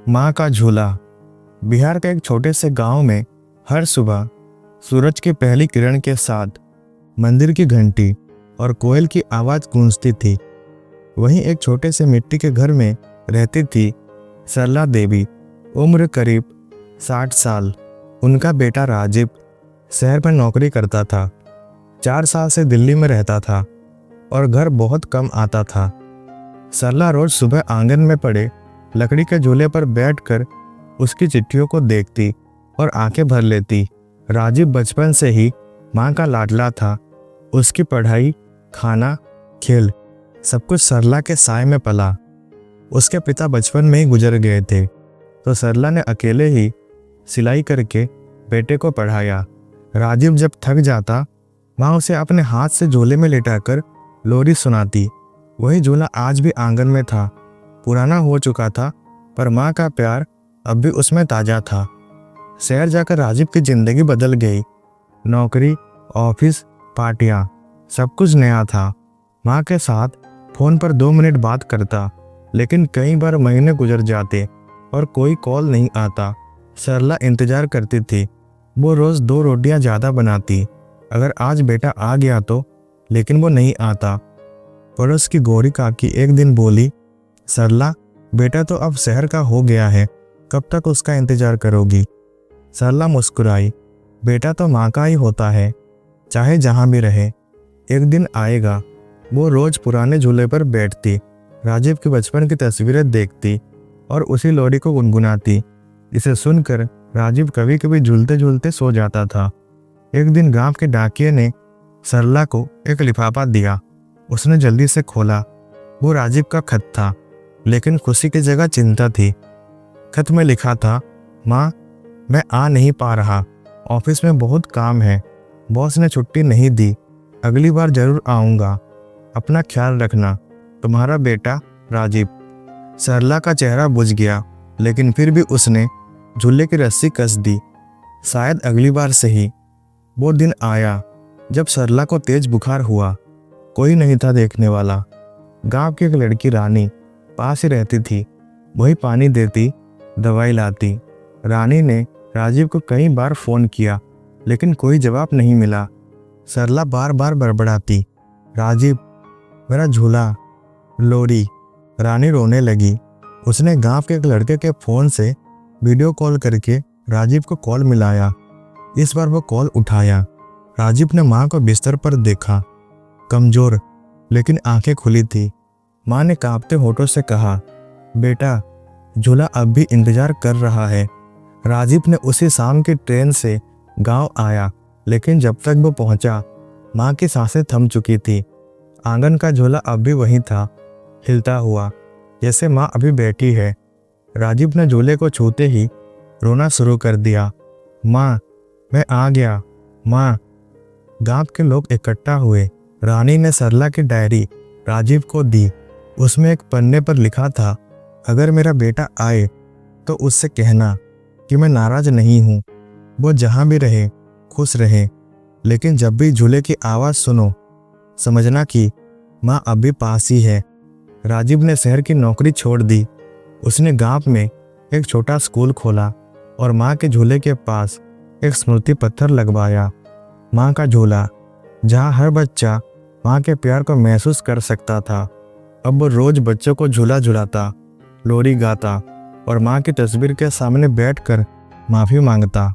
माँ का झूला। बिहार के एक छोटे से गांव में हर सुबह सूरज की पहली किरण के साथ मंदिर की घंटी और कोयल की आवाज़ गूंजती थी। वहीं एक छोटे से मिट्टी के घर में रहती थी सरला देवी, उम्र करीब 60 साल। उनका बेटा राजीव शहर में नौकरी करता था। 4 साल से दिल्ली में रहता था और घर बहुत कम आता था। सरला रोज सुबह आंगन में पड़े लकड़ी के झूले पर बैठकर उसकी चिट्ठियों को देखती और आंखें भर लेती। राजीव बचपन से ही माँ का लाडला था। उसकी पढ़ाई, खाना, खेल सब कुछ सरला के साय में पला। उसके पिता बचपन में ही गुजर गए थे, तो सरला ने अकेले ही सिलाई करके बेटे को पढ़ाया। राजीव जब थक जाता, माँ उसे अपने हाथ से झूले में लेटाकर लोरी सुनाती। वही झूला आज भी आंगन में था। पुराना हो चुका था, पर माँ का प्यार अब भी उसमें ताज़ा था। शहर जाकर राजीव की जिंदगी बदल गई। नौकरी, ऑफिस, पार्टियाँ, सब कुछ नया था। माँ के साथ फ़ोन पर 2 मिनट बात करता, लेकिन कई बार महीने गुजर जाते और कोई कॉल नहीं आता। सरला इंतज़ार करती थी। वो रोज़ 2 रोटियां ज़्यादा बनाती अगर आज बेटा आ गया तो, लेकिन वो नहीं आता। पड़ोस की गौरी काकी एक दिन बोली, सरला, बेटा तो अब शहर का हो गया है, कब तक उसका इंतज़ार करोगी? सरला मुस्कुराई, बेटा तो माँ का ही होता है, चाहे जहाँ भी रहे, एक दिन आएगा। वो रोज़ पुराने झूले पर बैठती, राजीव की बचपन की तस्वीरें देखती और उसी लोरी को गुनगुनाती। इसे सुनकर राजीव कभी कभी झूलते झूलते सो जाता था। एक दिन गांव के डाकिये ने सरला को एक लिफाफा दिया। उसने जल्दी से खोला। वो राजीव का खत था, लेकिन खुशी की जगह चिंता थी। खत में लिखा था, माँ, मैं आ नहीं पा रहा, ऑफिस में बहुत काम है, बॉस ने छुट्टी नहीं दी, अगली बार जरूर आऊँगा, अपना ख्याल रखना, तुम्हारा बेटा राजीव। सरला का चेहरा बुझ गया, लेकिन फिर भी उसने झूले की रस्सी कस दी। शायद अगली बार सही। वो दिन आया जब सरला को तेज बुखार हुआ। कोई नहीं था देखने वाला। गांव की एक लड़की रानी पास ही रहती थी। वही पानी देती, दवाई लाती। रानी ने राजीव को कई बार फ़ोन किया, लेकिन कोई जवाब नहीं मिला। सरला बार बार बड़बड़ाती, राजीव, मेरा झूला, लोरी। रानी रोने लगी। उसने गांव के एक लड़के के फ़ोन से वीडियो कॉल करके राजीव को कॉल मिलाया। इस बार वो कॉल उठाया। राजीव ने माँ को बिस्तर पर देखा, कमज़ोर, लेकिन आंखें खुली थी। माँ ने कांपते होठों से कहा, बेटा, झूला अब भी इंतज़ार कर रहा है। राजीव ने उसी शाम की ट्रेन से गांव आया, लेकिन जब तक वो पहुंचा, माँ की सांसें थम चुकी थी। आंगन का झूला अब भी वहीं था, हिलता हुआ, जैसे माँ अभी बैठी है। राजीव ने झूले को छूते ही रोना शुरू कर दिया। माँ, मैं आ गया, माँ। गांव के लोग इकट्ठा हुए। रानी ने सरला की डायरी राजीव को दी। उसमें एक पन्ने पर लिखा था, अगर मेरा बेटा आए तो उससे कहना कि मैं नाराज नहीं हूँ, वो जहाँ भी रहे खुश रहे, लेकिन जब भी झूले की आवाज़ सुनो, समझना कि माँ अभी पास ही है। राजीव ने शहर की नौकरी छोड़ दी। उसने गांव में एक छोटा स्कूल खोला और माँ के झूले के पास एक स्मृति पत्थर लगवाया। माँ का झूला, जहाँ हर बच्चा माँ के प्यार को महसूस कर सकता था। अब वो रोज बच्चों को झूला झुलाता, लोरी गाता और माँ की तस्वीर के सामने बैठकर माफ़ी मांगता।